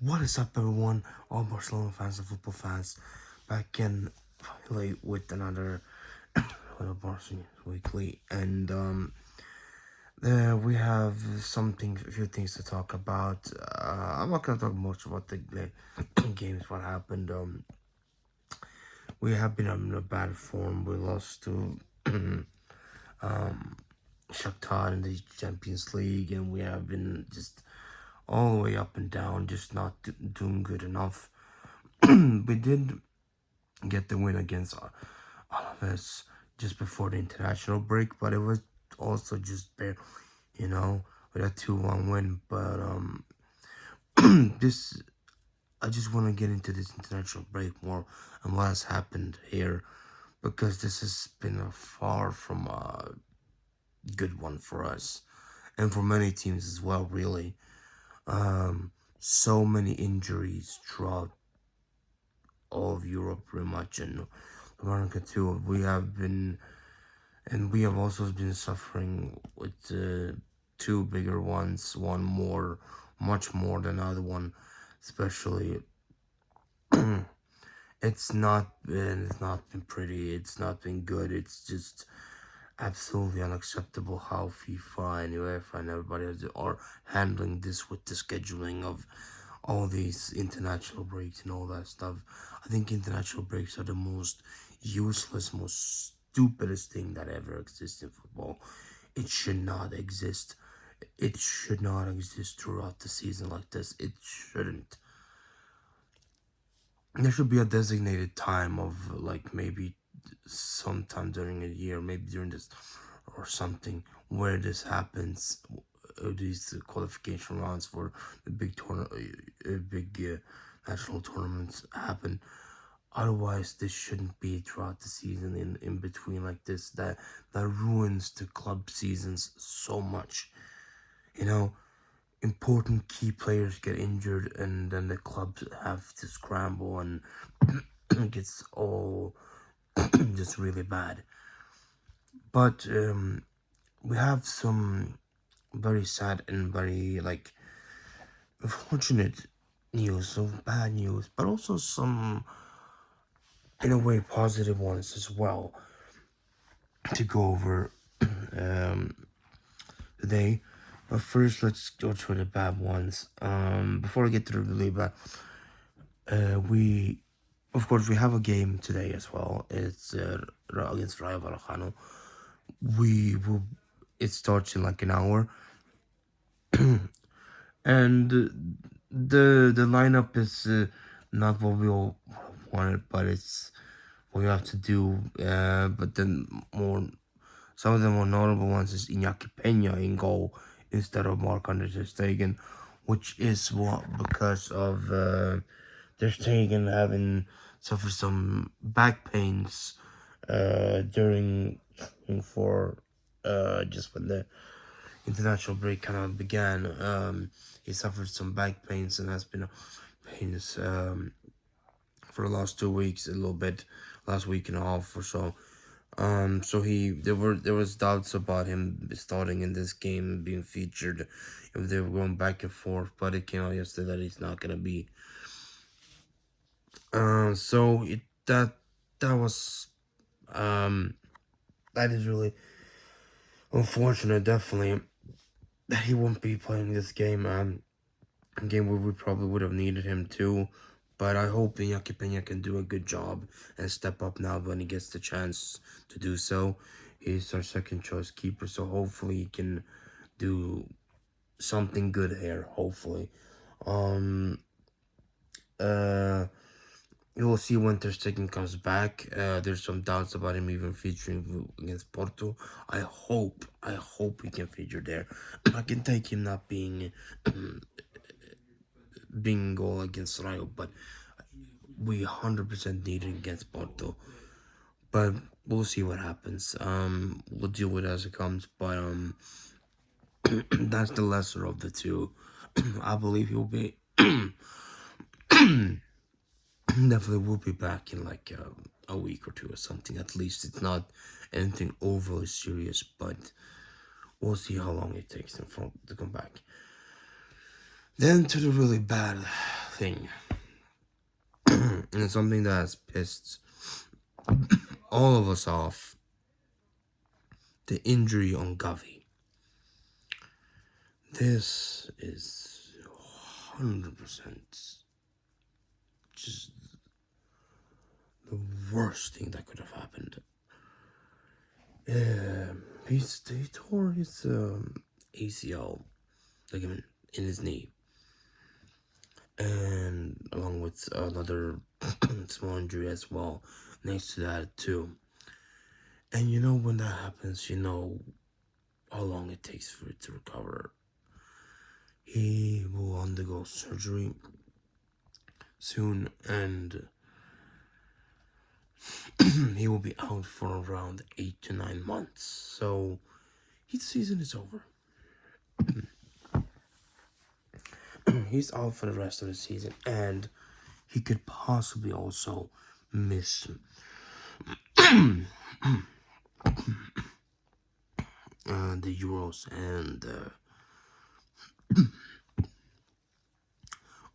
What is up, everyone? All Barcelona fans and football fans, back in finally with another Barca weekly, and we have a few things to talk about. I'm not gonna talk much about the games. What happened? We have been in a bad form. We lost to Shakhtar in the Champions League, and we have been just all the way up and down, just not doing good enough. We did get the win against Alaves just before the international break, but it was also just bare, you know, with a 2-1 win. But this I just want to get into this international break more and what has happened here because this has been a far from a good one for us and for many teams as well. Really, so many injuries throughout all of Europe, pretty much, and America too. We have also been suffering with two bigger ones, one more, much more than the other one, especially. It's not been pretty. It's not been good. It's just absolutely unacceptable how FIFA and UEFA and everybody are handling this with the scheduling of all these international breaks and all that stuff. I think international breaks are the most useless, most stupidest thing that ever exists in football. It should not exist. It should not exist throughout the season like this. It shouldn't. There should be a designated time of like maybe sometime during a year, maybe during this or something where this happens. These qualification rounds for the big national tournaments happen. Otherwise, this shouldn't be throughout the season in between like this. That ruins the club seasons so much. You know, important key players get injured, and then the clubs have to scramble, and it gets all just really bad. But we have some very sad and very like unfortunate news, some bad news, but also some in a way positive ones as well to go over um, today. But first, let's go through the bad ones. Before I get to the really bad, we of course we have a game today as well. It's against Rayo Vallecano. We will. It starts in like an hour, and the lineup is not what we all wanted, but it's what we have to do. But then more some of the more notable ones is Iñaki Peña in goal instead of Marc-Andre Ter Stegen, which is what because of Ter Stegen having suffered some back pains during for just when the international break kind of began. He suffered some back pains and has been pains for the last 2 weeks, a little bit, last week and a half or so. So there was doubts about him starting in this game, being featured, if they were going back and forth. But it came out yesterday that he's not gonna be. So that was that is really unfortunate, definitely, that he won't be playing this game. A game where we probably would have needed him too. But I hope Iñaki Peña can do a good job and step up now when he gets the chance to do so. He's our second choice keeper, so hopefully he can do something good here. Hopefully, um, uh, you'll see when Ter Stegen comes back. There's some doubts about him even featuring against Porto. I hope he can feature there. I can take him not being being goal against Rayo, but we 100% need it against Porto. But we'll see what happens. We'll deal with it as it comes. But that's the lesser of the two. I believe he'll be definitely will be back in like a week or two or something. At least it's not anything overly serious, but we'll see how long it takes him to come back. Then to the really bad thing, and it's something that has pissed all of us off. The injury on Gavi. This is 100% just the worst thing that could have happened. He tore his ACL ligament in his knee, and along with another small injury as well next to that too. And you know, when that happens, you know how long it takes for it to recover. He will undergo surgery soon, and he will be out for around 8 to 9 months. So his season is over. He's out for the rest of the season, and he could possibly also miss the Euros and the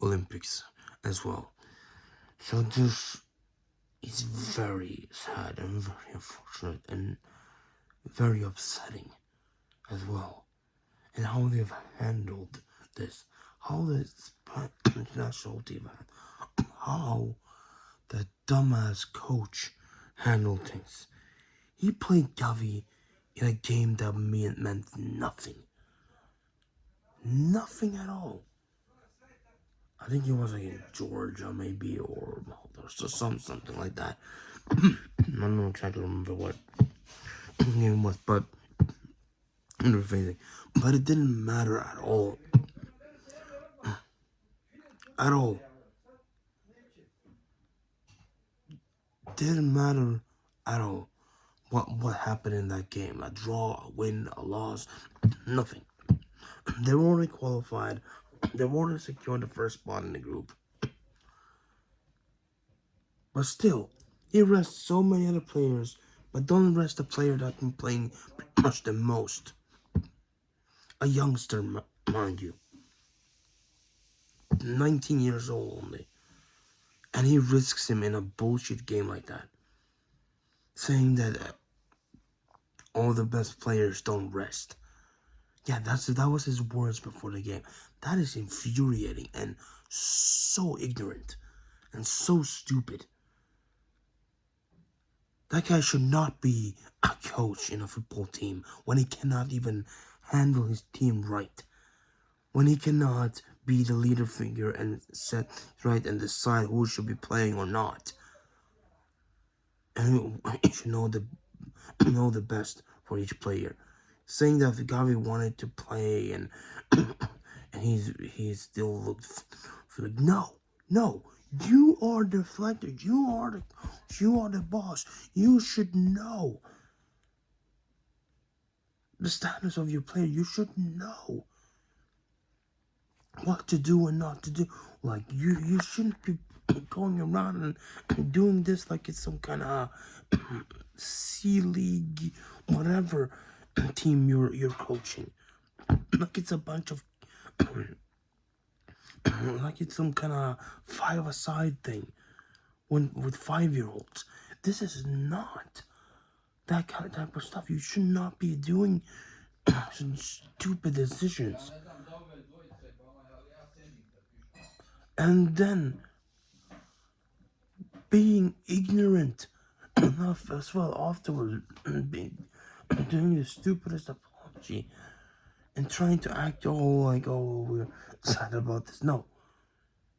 Olympics as well. So this is very sad and very unfortunate and very upsetting as well. And how they've handled this, how the national team, how the dumbass coach handled things. He played Gavi in a game that meant nothing. Nothing at all. I think it was like in Georgia, maybe, or something like that. I don't exactly remember what game it was, but but it didn't matter at all. At all. Didn't matter at all. What happened in that game? A draw, a win, a loss, nothing. They were already qualified. They were already secured the first spot in the group. But still, he rests so many other players, but don't rest the player that's been playing pretty much the most. A youngster, mind you. 19 years old only. And he risks him in a bullshit game like that. Saying that all the best players don't rest. Yeah, that was his words before the game. That is infuriating and so ignorant and so stupid. That guy should not be a coach in a football team when he cannot even handle his team right. When he cannot be the leader figure and set right and decide who should be playing or not. And he should know the best for each player. Saying that if Gavi wanted to play and and he still looked for like no, you are the deflector, you are the boss. You should know the status of your player. You should know what to do and not to do. Like you shouldn't be going around and doing this like it's some kind of C League whatever team you're coaching. Like it's a bunch of like it's some kind of 5-a-side thing with 5-year-olds. This is not that kind of type of stuff. You should not be doing some stupid decisions. And then being ignorant enough as well afterwards, doing the stupidest apology and trying to act all like, oh, we're sad about this. No,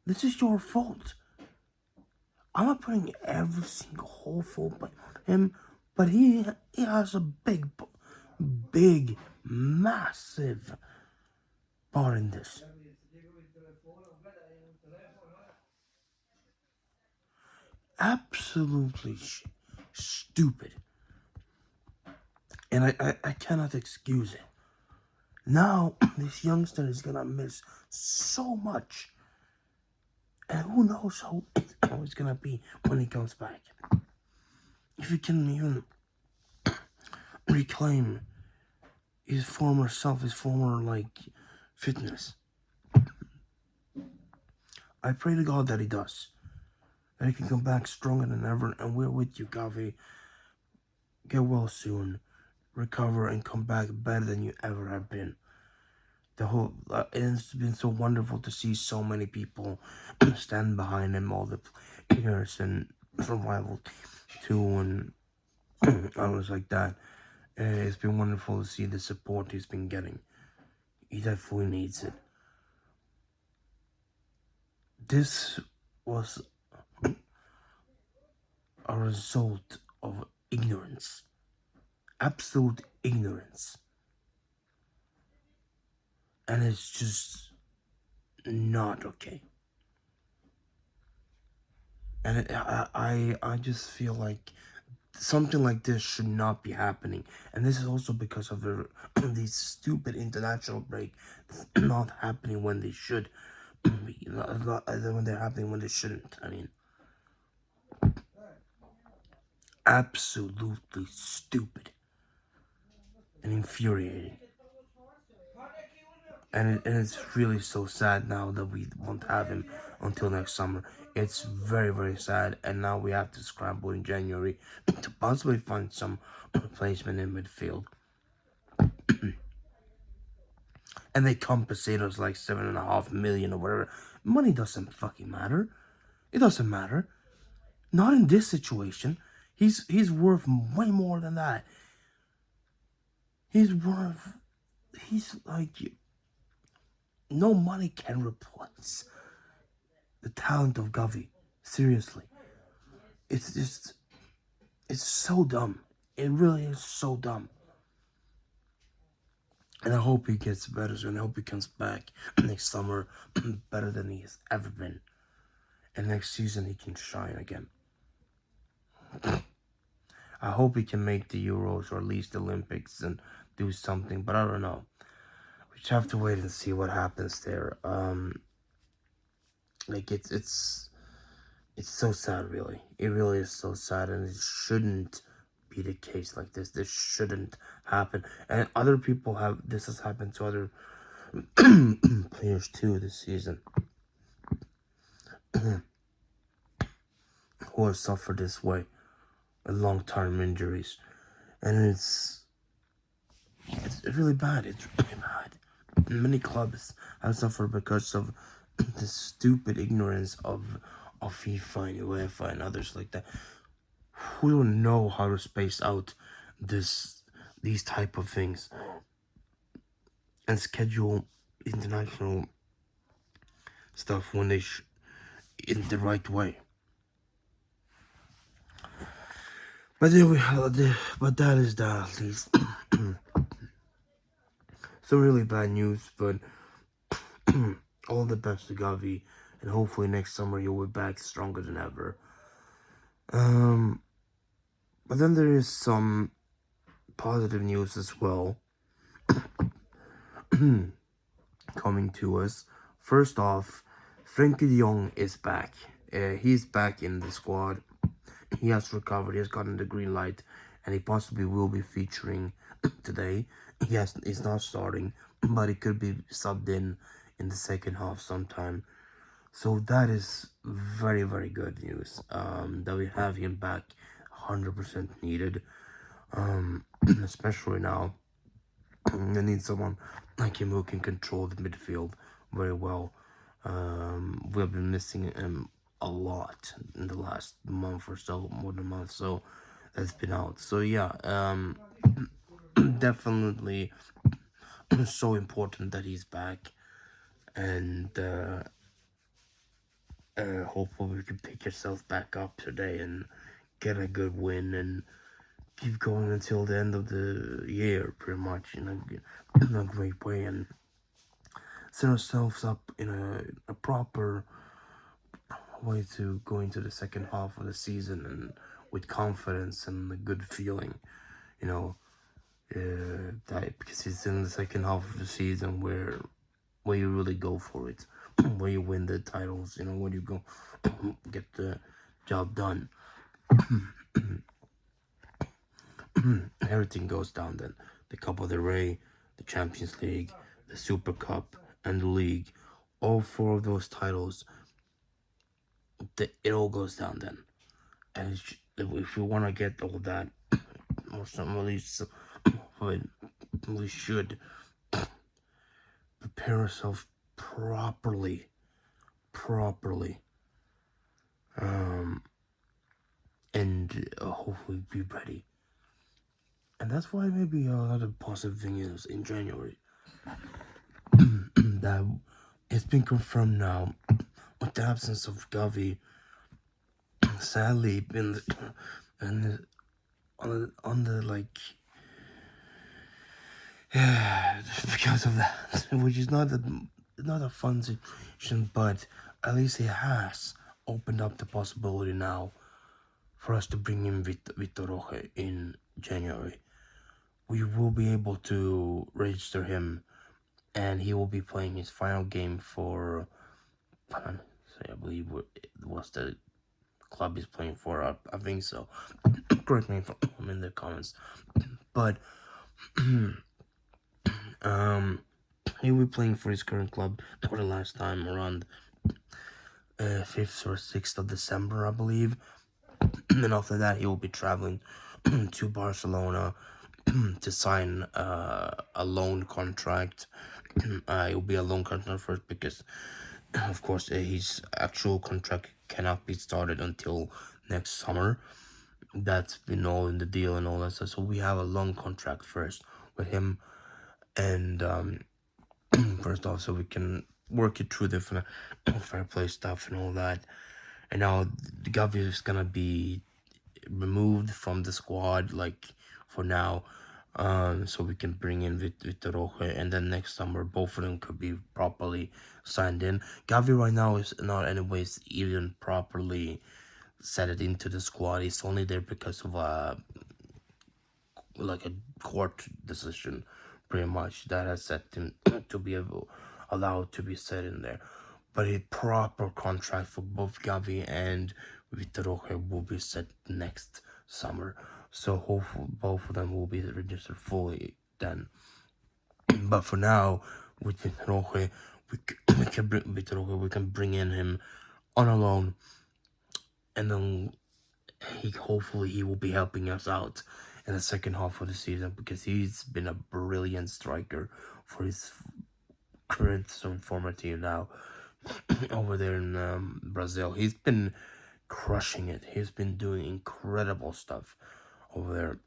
this is your fault. I'm not putting every single whole fault on him, but he has a big, massive part in this. Absolutely stupid. And I cannot excuse it. Now, this youngster is gonna miss so much. And who knows how it's gonna be when he comes back. If he can even reclaim his former self, his former, like, fitness. I pray to God that he does. That he can come back stronger than ever, and we're with you, Gavi. Get well soon. Recover and come back better than you ever have been. It's been so wonderful to see so many people stand behind him, all the players and from rival too, and others like that. It's been wonderful to see the support he's been getting. He definitely needs it. This was a result of ignorance, absolute ignorance, and it's just not okay. And I just feel like something like this should not be happening, and this is also because of these stupid international break not happening when they should be, when they're happening when they shouldn't. I mean, absolutely stupid and infuriating. And it's really so sad now that we won't have him until next summer. It's very, very sad, and now we have to scramble in January to possibly find some replacement in midfield. And they compensate us like 7.5 million or whatever. Money doesn't fucking matter. It doesn't matter. Not in this situation. He's worth way more than that. He's like, no money can replace the talent of Gavi. Seriously. It's just, it's so dumb. It really is so dumb. And I hope he gets better soon. I hope he comes back next summer better than he has ever been. And next season he can shine again. I hope he can make the Euros or at least the Olympics and do something, but I don't know. We just have to wait and see what happens there. Like it's so sad, really. It really is so sad, and it shouldn't be the case like this. This shouldn't happen. And other people have this has happened to other players too this season who have suffered this way, long-term injuries, and it's really bad. It's really bad. Many clubs have suffered because of the stupid ignorance of FIFA and UEFA and others like that, who don't know how to space out these type of things and schedule international stuff when they in the right way. But but that is that at least. Some really bad news, but all the best to Gavi, and hopefully next summer he'll be back stronger than ever. But then there is some positive news as well coming to us. First off, Frenkie de Jong is back. He's back in the squad. He has recovered. He has gotten the green light, and he possibly will be featuring today. He's not starting, but he could be subbed in the second half sometime. So that is very, very good news. That we have him back, 100% needed. Especially now, they need someone like him who can control the midfield very well. We have been missing him a lot in the last month or so, more than a month. So that's been out. So yeah, definitely so important that he's back, and hopefully we can pick yourself back up today and get a good win and keep going until the end of the year, pretty much in a great way, and set ourselves up in a proper way to go into the second half of the season and with confidence and a good feeling, you know, that because it's in the second half of the season where you really go for it, where you win the titles, you know, where you go get the job done. Everything goes down then. The Copa del Rey, the Champions League, the Super Cup, and the League. All four of those titles it all goes down then. And if we want to get all that, or some at least, we should prepare ourselves properly, and hopefully be ready. And that's why maybe another positive thing is in January that it's been confirmed now with the absence of Gavi. Sadly, on the like, because of that, which is not a fun situation, but at least it has opened up the possibility now for us to bring in Vitor Roque in January. We will be able to register him, and he will be playing his final game for, I believe it was the club he's playing for. I think so. Correct me if I'm in the comments. But he will be playing for his current club for the last time around 5th or 6th of December, I believe. And after that, he will be traveling to Barcelona to sign a loan contract. It will be a loan contract first because, of course, his actual contract cannot be started until next summer. That's been all in the deal and all that stuff. So we have a long contract first with him, and first off, so we can work it through the fair play stuff and all that. And now the Gavi is gonna be removed from the squad, like for now, so we can bring in Vitor Roque, and then next summer both of them could be properly signed in. Gavi right now is not anyways even properly set it into the squad. He's only there because of like a court decision, pretty much, that has set him to be allowed to be set in there. But a proper contract for both Gavi and Vitor Roque will be set next summer. So hopefully both of them will be registered fully then. But for now, with Vitor Roque, we can bring in him on a loan, and then hopefully he will be helping us out in the second half of the season, because he's been a brilliant striker for his current former team now over there in Brazil. He's been crushing it. He's been doing incredible stuff over there,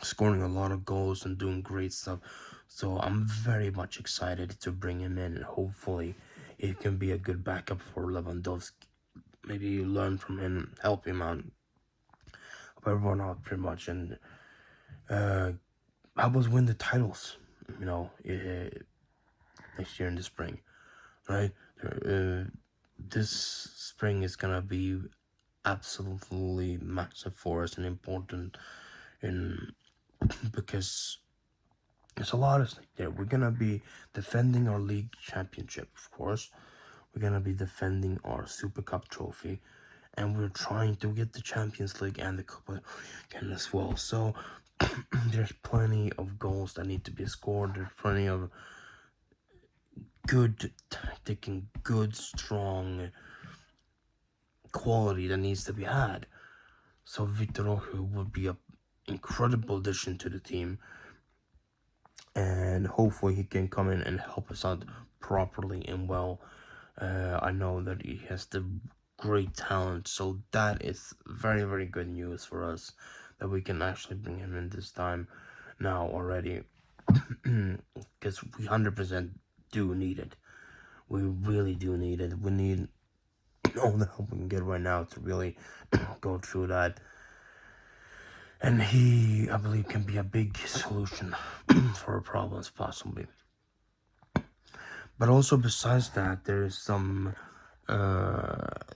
scoring a lot of goals and doing great stuff. So I'm very much excited to bring him in, and hopefully he can be a good backup for Lewandowski. Maybe learn from him, help him out, everyone out pretty much, and help us win the titles, next year in the spring, right? This spring is gonna be absolutely massive for us and important, because there's a lot of things there. We're gonna be defending our league championship, of course. We're gonna be defending our Super Cup trophy, and we're trying to get the Champions League and the Copa again as well. So there's plenty of goals that need to be scored. There's plenty of good tactic and good, strong quality that needs to be had. So Vitor Roque would be an incredible addition to the team, and hopefully he can come in and help us out properly and well. I know that he has the great talent, so that is very, very good news for us, that we can actually bring him in this time now already, because we 100% do need it. We really do need it. We need all the help we can get right now to really go through that. And he, I believe, can be a big solution for our problems, possibly. But also, besides that, there is some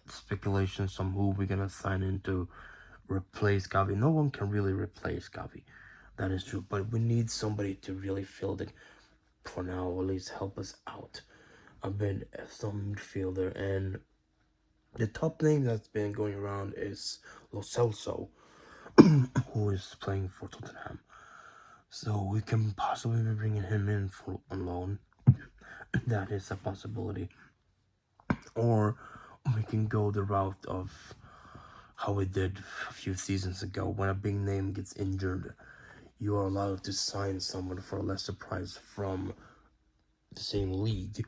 speculations on who we're gonna sign in to replace Gavi. No one can really replace Gavi, that is true. But we need somebody to really fill it for now, or at least help us out a bit as some midfielder. And the top name that's been going around is Lo Celso, who is playing for Tottenham. So we can possibly be bringing him in for on loan. That is a possibility. Or we can go the route of how we did a few seasons ago. When a big name gets injured, you are allowed to sign someone for a lesser price from the same league.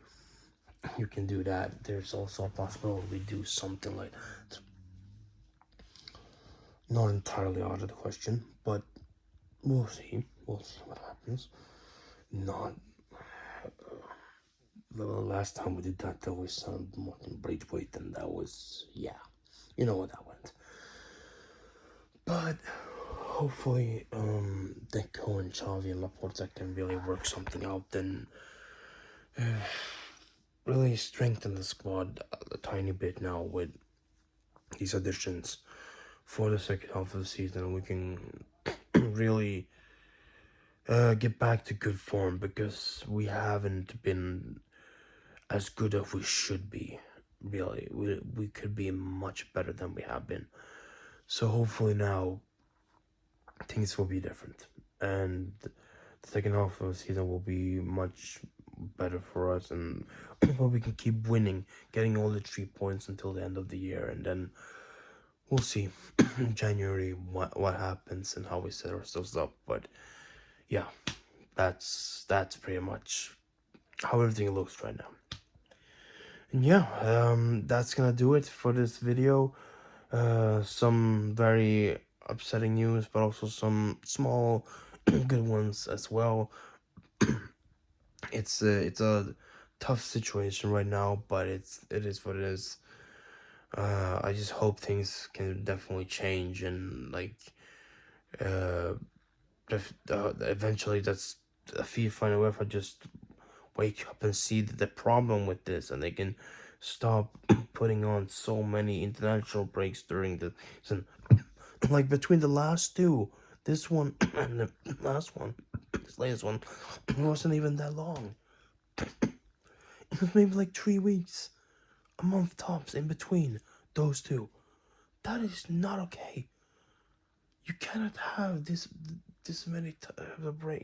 You can do that. There's also a possibility we do something like that. Not entirely out of the question, but we'll see. We'll see what happens. Not the last time we did that, we signed Morton Braithwaite, and that was, yeah, you know what that went. But hopefully, Deco and Xavi and Laporta can really work something out and really strengthen the squad a tiny bit now with these additions for the second half of the season. We can really get back to good form, because we haven't been as good as we should be. Really, we could be much better than we have been. So hopefully now things will be different, and the second half of the season will be much better for us, and where we can keep winning, getting all the 3 points until the end of the year, and then we'll see in January what happens and how we set ourselves up. But yeah, that's pretty much how everything looks right now. And yeah, that's gonna do it for this video. Some very upsetting news, but also some small good ones as well. It's a tough situation right now, but it is what it is. I just hope things can definitely change, and like eventually that's a FIFA and UEFA just wake up and see the problem with this, and they can stop putting on so many international breaks during the season. Like between the last two, this one and the last one, this latest one, it wasn't even that long. It was maybe like 3 weeks, a month tops in between those two. That is not okay. You cannot have this many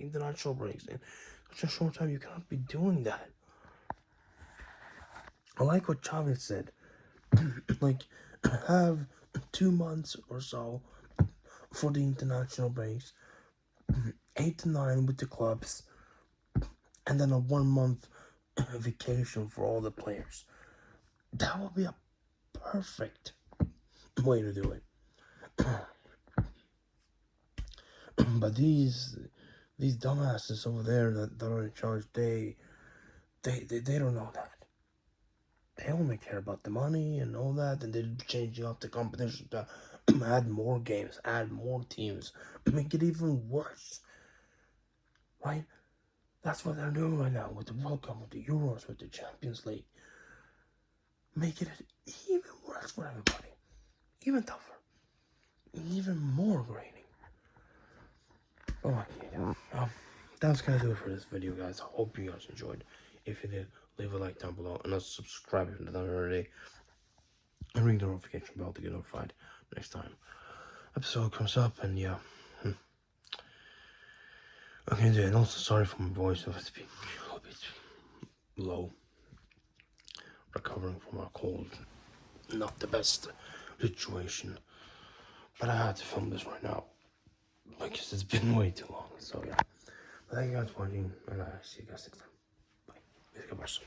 international breaks in such a short time. You cannot be doing that. I like what Chavez said. Like, have 2 months or so for the international breaks, 8 to 9 with the clubs, and then a 1 month vacation for all the players. That would be a perfect way to do it. But these dumbasses over there that are in charge, they don't know that. They only care about the money and all that, and they're changing up the competition to add more games, add more teams, make it even worse. Right? That's what they're doing right now with the World Cup, with the Euros, with the Champions League. Making it even worse for everybody. Even tougher. Even more graining. Oh, that's gonna do it for this video, guys. I hope you guys enjoyed. If you did, leave a like down below, and also subscribe if you haven't already, and ring the notification bell to get notified next time episode comes up. And yeah, okay, and also sorry for my voice if it's being a little bit low. Recovering from a cold, not the best situation, but I had to film this right now because it's been way too long. So yeah, but thank you guys for watching, and I'll see you guys next time. Bye. Barça.